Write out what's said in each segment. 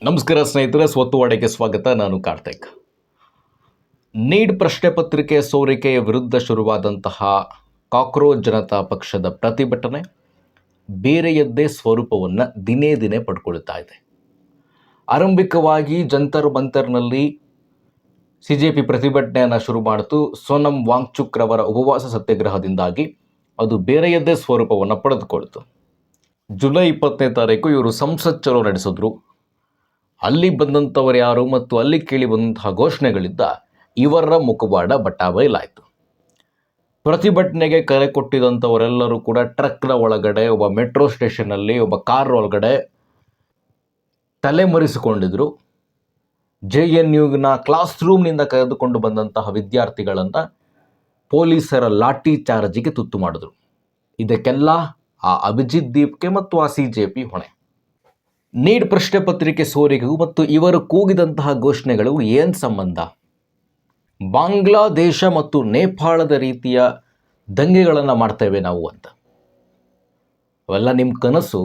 ನಮಸ್ಕಾರ ಸ್ನೇಹಿತರೆ, ಸ್ವತ್ತುವಾಡೆಗೆ ಸ್ವಾಗತ. ನಾನು ಕಾರ್ತಿಕ್. ನೀಟ್ ಪ್ರಶ್ನೆ ಪತ್ರಿಕೆ ಸೋರಿಕೆಯ ವಿರುದ್ಧ ಶುರುವಾದಂತಹ ಕಾಕ್ರೋಚ್ ಜನತಾ ಪಕ್ಷದ ಪ್ರತಿಭಟನೆ ಬೇರೆಯದ್ದೇ ಸ್ವರೂಪವನ್ನು ದಿನೇ ದಿನೇ ಪಡ್ಕೊಳ್ತಾ ಇದೆ. ಆರಂಭಿಕವಾಗಿ ಜಂತರ್ ಮಂತರ್ನಲ್ಲಿ CJP ಪ್ರತಿಭಟನೆಯನ್ನು ಶುರು ಮಾಡಿತು. ಸೋನಂ ವಾಂಗ್ಚುಕ್ ರವರ ಉಪವಾಸ ಸತ್ಯಾಗ್ರಹದಿಂದಾಗಿ ಅದು ಬೇರೆಯದ್ದೇ ಸ್ವರೂಪವನ್ನು ಪಡೆದುಕೊಳ್ತು. ಜುಲೈ 20ನೇ ತಾರೀಕು ಇವರು ಸಂಸತ್ ಚಲೋ ನಡೆಸಿದ್ರು. ಅಲ್ಲಿ ಬಂದಂಥವರು ಯಾರು ಮತ್ತು ಅಲ್ಲಿ ಕೇಳಿ ಬಂದಂತಹ ಘೋಷಣೆಗಳಿಂದ ಇವರ ಮುಖವಾಡ ಬಟಾಬಯಲಾಯಿತು. ಪ್ರತಿಭಟನೆಗೆ ಕರೆ ಕೊಟ್ಟಿದ್ದಂಥವರೆಲ್ಲರೂ ಕೂಡ ಟ್ರಕ್ನ ಒಳಗಡೆ, ಒಬ್ಬ ಮೆಟ್ರೋ ಸ್ಟೇಷನ್ನಲ್ಲಿ, ಒಬ್ಬ ಕಾರ್ ಒಳಗಡೆ ತಲೆಮರೆಸಿಕೊಂಡಿದ್ರು. JNUನ ಕ್ಲಾಸ್ ರೂಮ್ನಿಂದ ಕರೆದುಕೊಂಡು ಬಂದಂತಹ ವಿದ್ಯಾರ್ಥಿಗಳನ್ನು ಪೊಲೀಸರ ಲಾಠಿ ಚಾರ್ಜಿಗೆ ತುತ್ತು ಮಾಡಿದ್ರು. ಇದಕ್ಕೆಲ್ಲ ಆ ಅಭಿಜಿತ್ ದೀಪ್ಗೆ ಮತ್ತು ಆ CJP ಹೊಣೆ. ನೀಟ್ ಪ್ರಶ್ನೆ ಪತ್ರಿಕೆ ಸೋರಿಕೆಗೂ ಮತ್ತು ಇವರು ಕೂಗಿದಂತಹ ಘೋಷಣೆಗಳಿಗೂ ಏನು ಸಂಬಂಧ? ಬಾಂಗ್ಲಾದೇಶ ಮತ್ತು ನೇಪಾಳದ ರೀತಿಯ ದಂಗೆಗಳನ್ನು ಮಾಡ್ತೇವೆ ನಾವು ಅಂತ. ಅವೆಲ್ಲ ನಿಮ್ಮ ಕನಸು.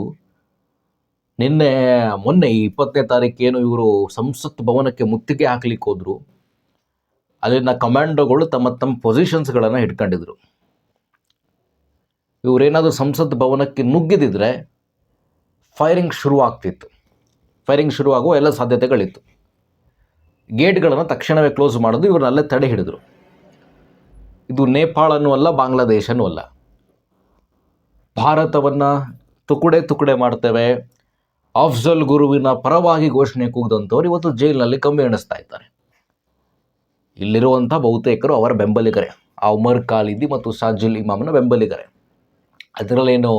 ಮೊನ್ನೆ 20ನೇ ತಾರೀಕೇನು ಇವರು ಸಂಸತ್ ಭವನಕ್ಕೆ ಮುತ್ತಿಗೆ ಹಾಕ್ಲಿಕ್ಕೆ ಹೋದ್ರು. ಅಲ್ಲಿನ ಕಮಾಂಡೋಗಳು ತಮ್ಮ ಪೊಸಿಷನ್ಸ್ಗಳನ್ನು ಹಿಡ್ಕೊಂಡಿದ್ರು. ಇವರೇನಾದರೂ ಸಂಸತ್ ಭವನಕ್ಕೆ ನುಗ್ಗಿದಿದ್ರೆ ಫೈರಿಂಗ್ ಶುರುವಾಗುವ ಎಲ್ಲ ಸಾಧ್ಯತೆಗಳಿತ್ತು. ಗೇಟ್ಗಳನ್ನು ತಕ್ಷಣವೇ ಕ್ಲೋಸ್ ಮಾಡೋದು, ಇವ್ರನ್ನಲ್ಲೇ ತಡೆ ಹಿಡಿದ್ರು. ಇದು ನೇಪಾಳನೂ ಅಲ್ಲ, ಬಾಂಗ್ಲಾದೇಶನೂ ಅಲ್ಲ. ಭಾರತವನ್ನು ತುಕಡೆ ಮಾಡ್ತೇವೆ, ಅಫ್ಜಲ್ ಗುರುವಿನ ಪರವಾಗಿ ಘೋಷಣೆ ಕೂಗಿದಂಥವ್ರು ಇವತ್ತು ಜೈಲಿನಲ್ಲಿ ಕಂಬಿ ಎಣಿಸ್ತಾ ಇದ್ದಾರೆ. ಇಲ್ಲಿರುವಂಥ ಬಹುತೇಕರು ಅವರ ಬೆಂಬಲಿಗರೇ. ಆ ಉಮರ್ ಖಾಲಿದಿ ಮತ್ತು ಸಾಜಿಲ್ ಇಮಾಮ್ನ ಬೆಂಬಲಿಗರೇ. ಅದರಲ್ಲೇನು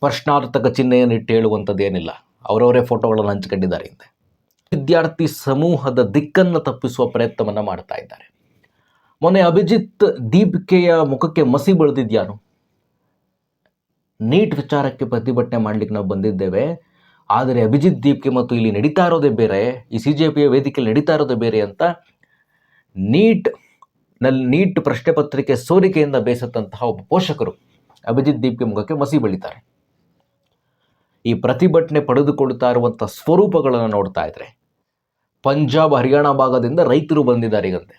ಪ್ರಶ್ನಾರ್ಥಕ ಚಿಹ್ನೆಯನ್ನು ಇಟ್ಟು ಹೇಳುವಂಥದ್ದು ಏನಿಲ್ಲ. ಅವರವರೇ ಫೋಟೋಗಳನ್ನು ಹಂಚಿಕೊಂಡಿದ್ದಾರೆ. ಹಿಂದೆ ವಿದ್ಯಾರ್ಥಿ ಸಮೂಹದ ದಿಕ್ಕನ್ನು ತಪ್ಪಿಸುವ ಪ್ರಯತ್ನವನ್ನು ಮಾಡ್ತಾ ಇದ್ದಾರೆ. ಮೊನ್ನೆ ಅಭಿಜಿತ್ ದೀಪಿಕೆಯ ಮುಖಕ್ಕೆ ಮಸಿ ಬೆಳೆದಿದ್ಯಾನು? ನೀಟ್ ವಿಚಾರಕ್ಕೆ ಪ್ರತಿಭಟನೆ ಮಾಡಲಿಕ್ಕೆ ನಾವು ಬಂದಿದ್ದೇವೆ, ಆದರೆ ಅಭಿಜಿತ್ ದೀಪ್ಗೆ ಮತ್ತು ಇಲ್ಲಿ ನಡೀತಾ ಇರೋದೇ ಬೇರೆ, ಈ CJPಯ ವೇದಿಕೆಯಲ್ಲಿ ನಡೀತಾ ಇರೋದೇ ಬೇರೆ ಅಂತ ನೀಟ್ ಪ್ರಶ್ನೆ ಪತ್ರಿಕೆ ಸೋರಿಕೆಯಿಂದ ಬೇಸತ್ತಂತಹ ಒಬ್ಬ ಪೋಷಕರು ಅಭಿಜಿತ್ ದೀಪ್ಗೆ ಮುಖಕ್ಕೆ ಮಸಿ ಬೆಳೀತಾರೆ. ಈ ಪ್ರತಿಭಟನೆ ಪಡೆದುಕೊಳ್ತಾ ಇರುವಂಥ ಸ್ವರೂಪಗಳನ್ನು ನೋಡ್ತಾ ಇದ್ರೆ ಪಂಜಾಬ್ ಹರಿಯಾಣ ಭಾಗದಿಂದ ರೈತರು ಬಂದಿದ್ದಾರೆ. ಈಗಂತೆ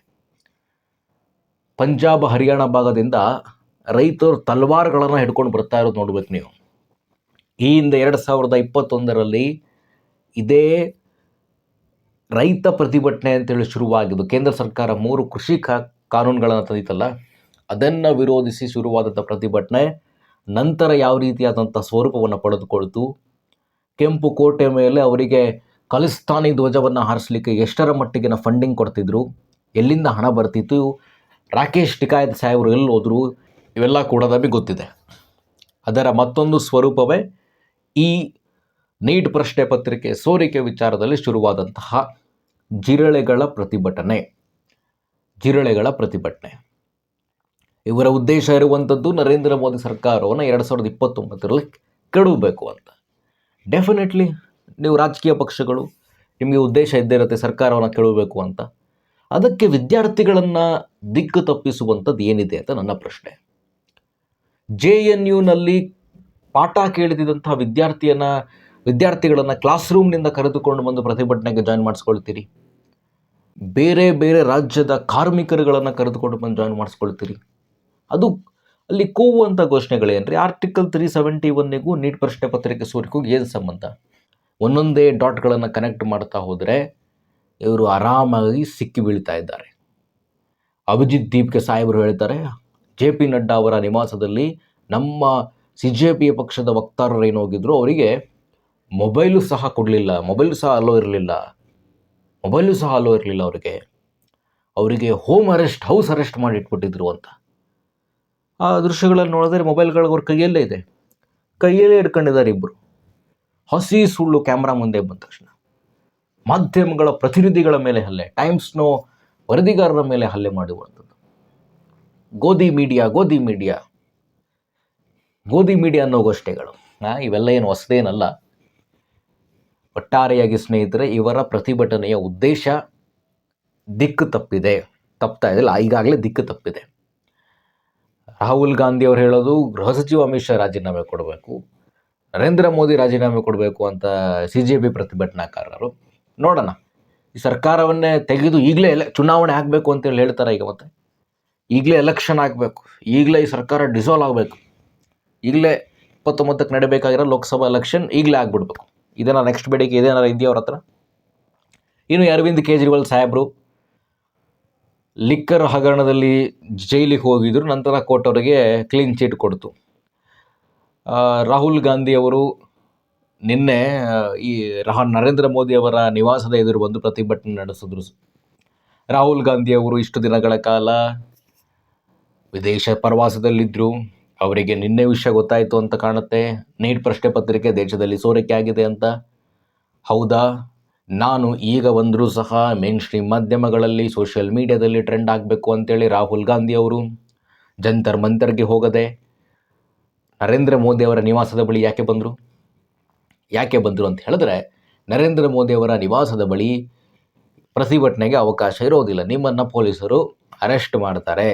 ಪಂಜಾಬ್ ಹರಿಯಾಣ ಭಾಗದಿಂದ ರೈತರು ತಲ್ವಾರ್ಗಳನ್ನು ಹಿಡ್ಕೊಂಡು ಬರ್ತಾ ಇರೋದು ನೋಡ್ಬೇಕು ನೀವು. ಈ ಹಿಂದೆ 2021ರಲ್ಲಿ ಇದೇ ರೈತ ಪ್ರತಿಭಟನೆ ಅಂತೇಳಿ ಶುರುವಾಗಿದ್ದು. ಕೇಂದ್ರ ಸರ್ಕಾರ 3 ಕೃಷಿ ಕಾನೂನುಗಳನ್ನು ತಂದಿತ್ತಲ್ಲ, ಅದನ್ನು ವಿರೋಧಿಸಿ ಶುರುವಾದಂಥ ಪ್ರತಿಭಟನೆ ನಂತರ ಯಾವ ರೀತಿಯಾದಂಥ ಸ್ವರೂಪವನ್ನು ಪಡೆದುಕೊಳ್ತು. ಕೆಂಪು ಕೋಟೆ ಮೇಲೆ ಅವರಿಗೆ ಖಲಿಸ್ತಾನಿ ಧ್ವಜವನ್ನು ಹಾರಿಸಲಿಕ್ಕೆ ಎಷ್ಟರ ಮಟ್ಟಿಗಿನ ಫಂಡಿಂಗ್ ಕೊಡ್ತಿದ್ರು, ಎಲ್ಲಿಂದ ಹಣ ಬರ್ತಿತ್ತು, ರಾಕೇಶ್ ಟಿಕಾಯತ್ ಸಾಹೇಬರು ಎಲ್ಲಿ ಹೋದರು, ಇವೆಲ್ಲ ಕೂಡ ನಮಗೆ ಗೊತ್ತಿದೆ. ಅದರ ಮತ್ತೊಂದು ಸ್ವರೂಪವೇ ಈ ನೀಟ್ ಪ್ರಶ್ನೆ ಪತ್ರಿಕೆ ಸೋರಿಕೆ ವಿಚಾರದಲ್ಲಿ ಶುರುವಾದಂತಹ ಜಿರಳೆಗಳ ಪ್ರತಿಭಟನೆ. ಇವರ ಉದ್ದೇಶ ಇರುವಂಥದ್ದು ನರೇಂದ್ರ ಮೋದಿ ಸರ್ಕಾರವನ್ನು 2029ರಲ್ಲಿ ಕೆಡವಬೇಕು ಅಂತ. ಡೆಫಿನೆಟ್ಲಿ ನೀವು ರಾಜಕೀಯ ಪಕ್ಷಗಳು, ನಿಮಗೆ ಉದ್ದೇಶ ಇದ್ದೇ ಇರುತ್ತೆ ಸರ್ಕಾರವನ್ನು ಕೆಡವಬೇಕು ಅಂತ. ಅದಕ್ಕೆ ವಿದ್ಯಾರ್ಥಿಗಳನ್ನು ದಿಕ್ಕು ತಪ್ಪಿಸುವಂಥದ್ದು ಏನಿದೆ ಅಂತ ನನ್ನ ಪ್ರಶ್ನೆ. JNUನಲ್ಲಿ ಪಾಠ ಕೇಳಿದಂತಹ ವಿದ್ಯಾರ್ಥಿಗಳನ್ನು ಕ್ಲಾಸ್ ರೂಮ್ನಿಂದ ಕರೆದುಕೊಂಡು ಬಂದು ಪ್ರತಿಭಟನೆಗೆ ಜಾಯ್ನ್ ಮಾಡಿಸ್ಕೊಳ್ತೀರಿ. ಬೇರೆ ಬೇರೆ ರಾಜ್ಯದ ಕಾರ್ಮಿಕರುಗಳನ್ನು ಕರೆದುಕೊಂಡು ಬಂದು ಜಾಯ್ನ್ ಮಾಡಿಸ್ಕೊಳ್ತೀರಿ. ಅದು ಅಲ್ಲಿ ಕೂಗುವಂಥ ಘೋಷಣೆಗಳೇನ್ರಿ? ಆರ್ಟಿಕಲ್ 371ಗೂ ನೀಟ್ ಪ್ರಶ್ನೆ ಪತ್ರಿಕೆ ಸೋರಿಕೆಗೂ ಏನು ಸಂಬಂಧ? ಒಂದೊಂದೇ ಡಾಟ್ಗಳನ್ನು ಕನೆಕ್ಟ್ ಮಾಡ್ತಾ ಹೋದರೆ ಇವರು ಆರಾಮಾಗಿ ಸಿಕ್ಕಿ ಬೀಳ್ತಾ ಇದ್ದಾರೆ. ಅಭಿಜಿತ್ ದೀಪ್ಗೆ ಸಾಹೇಬರು ಹೇಳ್ತಾರೆ, JP ನಡ್ಡಾ ಅವರ ನಿವಾಸದಲ್ಲಿ ನಮ್ಮ CJPಯ ಪಕ್ಷದ ವಕ್ತಾರರು ಏನು ಹೋಗಿದ್ರು, ಅವರಿಗೆ ಮೊಬೈಲು ಸಹ ಕೊಡಲಿಲ್ಲ, ಮೊಬೈಲು ಸಹ ಅಲೋ ಇರಲಿಲ್ಲ ಅವರಿಗೆ ಹೌಸ್ ಅರೆಸ್ಟ್ ಮಾಡಿ ಇಟ್ಬಿಟ್ಟಿದ್ರು ಅಂತ. ಆ ದೃಶ್ಯಗಳನ್ನು ನೋಡಿದ್ರೆ ಮೊಬೈಲ್ಗಳಿಗೆ ಅವ್ರ ಕೈಯಲ್ಲೇ ಇದೆ, ಕೈಯಲ್ಲೇ ಇಟ್ಕೊಂಡಿದ್ದಾರೆ ಇಬ್ಬರು. ಹಸಿ ಸುಳ್ಳು ಕ್ಯಾಮ್ರಾ ಮುಂದೆ ಬಂದ ತಕ್ಷಣ ಮಾಧ್ಯಮಗಳ ಪ್ರತಿನಿಧಿಗಳ ಮೇಲೆ ಹಲ್ಲೆ, ಟೈಮ್ಸ್ನೋ ವರದಿಗಾರರ ಮೇಲೆ ಹಲ್ಲೆ ಮಾಡುವಂಥದ್ದು. ಗೋಧಿ ಮೀಡಿಯಾ ಅನ್ನೋ ಘೋಷಣೆಗಳು ಇವೆಲ್ಲ ಏನು ಹೊಸದೇನಲ್ಲ. ಒಟ್ಟಾರೆಯಾಗಿ ಸ್ನೇಹಿತರೆ, ಇವರ ಪ್ರತಿಭಟನೆಯ ಉದ್ದೇಶ ತಪ್ತಾ ಇದೆಯಲ್ಲ, ಈಗಾಗಲೇ ದಿಕ್ಕು ತಪ್ಪಿದೆ. ರಾಹುಲ್ ಗಾಂಧಿ ಅವರು ಹೇಳೋದು ಗೃಹ ಸಚಿವ ಅಮಿತ್ ಶಾ ರಾಜೀನಾಮೆ ಕೊಡಬೇಕು, ನರೇಂದ್ರ ಮೋದಿ ರಾಜೀನಾಮೆ ಕೊಡಬೇಕು ಅಂತ CJP ಪ್ರತಿಭಟನಾಕಾರರು. ನೋಡೋಣ. ಈ ಸರ್ಕಾರವನ್ನೇ ತೆಗೆದು ಈಗಲೇ ಚುನಾವಣೆ ಆಗಬೇಕು ಅಂತೇಳಿ ಹೇಳ್ತಾರೆ ಈಗ. ಮತ್ತೆ ಈಗಲೇ ಎಲೆಕ್ಷನ್ ಆಗಬೇಕು, ಈಗಲೇ ಈ ಸರ್ಕಾರ ಡಿಸಾಲ್ವ್ ಆಗಬೇಕು, ಈಗಲೇ 29ಕ್ಕೆ ನಡೀಬೇಕಾಗಿರೋ ಲೋಕಸಭಾ ಎಲೆಕ್ಷನ್ ಈಗಲೇ ಆಗಿಬಿಡ್ಬೇಕು. ಇದೇನಾ ನೆಕ್ಸ್ಟ್ ಬೇಡಿಕೆ? ಇದೇನಾರ ಇದೆಯಾ ಅವ್ರ ಹತ್ರ? ಇನ್ನು ಅರವಿಂದ್ ಕೇಜ್ರಿವಾಲ್ ಸಾಹೇಬರು ಲಿಕ್ಕರ್ ಹಗರಣದಲ್ಲಿ ಜೈಲಿಗೆ ಹೋಗಿದ್ರು, ನಂತರ ಕೋರ್ಟ್ ಅವರಿಗೆ ಕ್ಲೀನ್ ಚಿಟ್ ಕೊಡ್ತು. ರಾಹುಲ್ ಗಾಂಧಿ ಅವರು ನಿನ್ನೆ ಈ ನರೇಂದ್ರ ಮೋದಿ ಅವರ ನಿವಾಸದ ಎದುರು ಬಂದು ಪ್ರತಿಭಟನೆ ನಡೆಸಿದ್ರು. ರಾಹುಲ್ ಗಾಂಧಿ ಅವರು ಇಷ್ಟು ದಿನಗಳ ಕಾಲ ವಿದೇಶ ಪ್ರವಾಸದಲ್ಲಿದ್ದರು. ಅವರಿಗೆ ನಿನ್ನೆ ವಿಷಯ ಗೊತ್ತಾಯಿತು ಅಂತ ಕಾಣುತ್ತೆ. ನೀಟ್ ಪ್ರಶ್ನೆ ಪತ್ರಿಕೆ ದೇಶದಲ್ಲಿ ಸೋರಿಕೆ ಆಗಿದೆ ಅಂತ. ಹೌದಾ? ನಾನು ಈಗ ಬಂದರೂ ಸಹ ಮೇನ್ ಸ್ಟ್ರೀಮ್ ಮಾಧ್ಯಮಗಳಲ್ಲಿ, ಸೋಷಿಯಲ್ ಮೀಡಿಯಾದಲ್ಲಿ ಟ್ರೆಂಡ್ ಆಗಬೇಕು ಅಂತೇಳಿ ರಾಹುಲ್ ಗಾಂಧಿ ಅವರು ಜಂತರ್ ಮಂತರ್ಗೆ ಹೋಗದೆ ನರೇಂದ್ರ ಮೋದಿ ಅವರ ನಿವಾಸದ ಬಳಿ ಯಾಕೆ ಬಂದರು ಅಂತ ಹೇಳಿದ್ರೆ, ನರೇಂದ್ರ ಮೋದಿ ಅವರ ನಿವಾಸದ ಬಳಿ ಪ್ರತಿಭಟನೆಗೆ ಅವಕಾಶ ಇರೋದಿಲ್ಲ. ನಿಮ್ಮನ್ನು ಪೊಲೀಸರು ಅರೆಸ್ಟ್ ಮಾಡ್ತಾರೆ.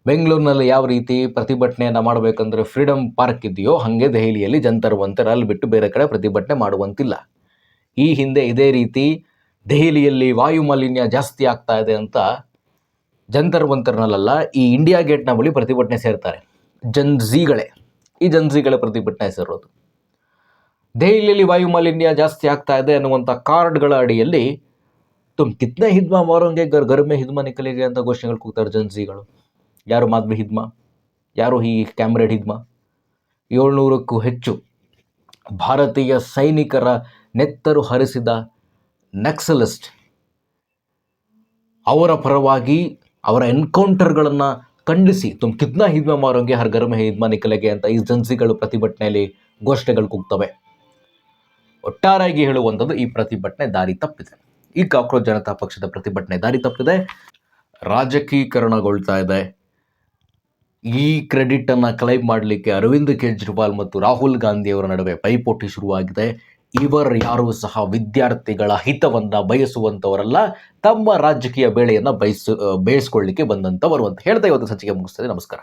ಬೆಂಗಳೂರಿನಲ್ಲಿ ಯಾವ ರೀತಿ ಪ್ರತಿಭಟನೆಯನ್ನು ಮಾಡಬೇಕಂದ್ರೆ ಫ್ರೀಡಮ್ ಪಾರ್ಕ್ ಇದೆಯೋ, ಹಾಗೆ ದೆಹಲಿಯಲ್ಲಿ ಜಂತರ್ ಮಂತರ್ ಅಲ್ಲಿ ಬಿಟ್ಟು ಬೇರೆ ಕಡೆ ಪ್ರತಿಭಟನೆ ಮಾಡುವಂತಿಲ್ಲ. ಈ ಹಿಂದೆ ಇದೇ ರೀತಿ ದೆಹಲಿಯಲ್ಲಿ ವಾಯು ಮಾಲಿನ್ಯ ಜಾಸ್ತಿ ಆಗ್ತಾ ಇದೆ ಅಂತ ಜಂತರ್ ಮಂತರ್ನಲ್ಲ, ಈ ಇಂಡಿಯಾ ಗೇಟ್ನ ಬಳಿ ಪ್ರತಿಭಟನೆ ಸೇರ್ತಾರೆ ಈ ಜನ್ಝಿಗಳೇ ಪ್ರತಿಭಟನೆ ಸೇರೋದು. ದೆಹಲಿಯಲ್ಲಿ ವಾಯು ಮಾಲಿನ್ಯ ಜಾಸ್ತಿ ಆಗ್ತಾ ಇದೆ ಅನ್ನುವಂಥ ಕಾರ್ಡ್ಗಳ ಅಡಿಯಲ್ಲಿ ತುಮ್ ಕಿತ್ನೆ ಹಿದ್ಮಾ ಮಾರೋಂಗೆ ಗರ್ ಮೇ ಹಿದ್ಮಾ ನಿಕಲೇಗೆ ಅಂತ ಘೋಷಣೆಗಳು ಕೂಗ್ತಾರೆ ಜನ್ಝಿಗಳು. ಯಾರು ಮಾಧ್ವಿ ಹಿದ್ಮಾ, ಯಾರು ಈ ಕ್ಯಾಮ್ರೇಡ್ ಹಿದ್ಮಾ? 700ಕ್ಕೂ ಹೆಚ್ಚು ಭಾರತೀಯ ಸೈನಿಕರ ನೆತ್ತರು ಹರಿಸಿದ ನಕ್ಸಲಿಸ್ಟ್, ಅವರ ಪರವಾಗಿ ಅವರ ಎನ್ಕೌಂಟರ್ಗಳನ್ನು ಖಂಡಿಸಿ ತುಮ್ ಕಿತ್ನಾ ಹಿದ್ಮಾ ಮಾರೋಂಗೆ ಹರ್ ಗರ್ ಮೇ ಹಿದ್ಮಾ ನಿಕಲೇಗೆ ಅಂತ ಈ ಜನ್ಸಿಗಳು ಪ್ರತಿಭಟನೆಯಲ್ಲಿ ಘೋಷಣೆಗಳು ಕೂಗ್ತವೆ. ಒಟ್ಟಾರೆಯಾಗಿ ಹೇಳುವಂಥದ್ದು, ಈ ಪ್ರತಿಭಟನೆ ದಾರಿ ತಪ್ಪಿದೆ. ಈ ಕಾಕ್ರೋಚ್ ಜನತಾ ಪಕ್ಷದ ಪ್ರತಿಭಟನೆ ದಾರಿ ತಪ್ಪಿದೆ, ರಾಜಕೀಕರಣಗೊಳ್ತಾ ಇದೆ. ಈ ಕ್ರೆಡಿಟನ್ನು ಕ್ಲೈಮ್ ಮಾಡಲಿಕ್ಕೆ ಅರವಿಂದ್ ಕೇಜ್ರಿವಾಲ್ ಮತ್ತು ರಾಹುಲ್ ಗಾಂಧಿ ಅವರ ನಡುವೆ ಪೈಪೋಟಿ ಶುರುವಾಗಿದೆ. ಇವರು ಯಾರೂ ಸಹ ವಿದ್ಯಾರ್ಥಿಗಳ ಹಿತವನ್ನು ಬಯಸುವಂಥವರಲ್ಲ, ತಮ್ಮ ರಾಜಕೀಯ ಬೇಳೆಯನ್ನು ಬೇಯಿಸ್ಕೊಳ್ಳಿಕ್ಕೆ ಬಂದಂಥವರು ಅಂತ ಹೇಳ್ತಾ ಇವತ್ತು ಸಂಚಿಕೆ ಮುಗಿಸ್ತದೆ. ನಮಸ್ಕಾರ.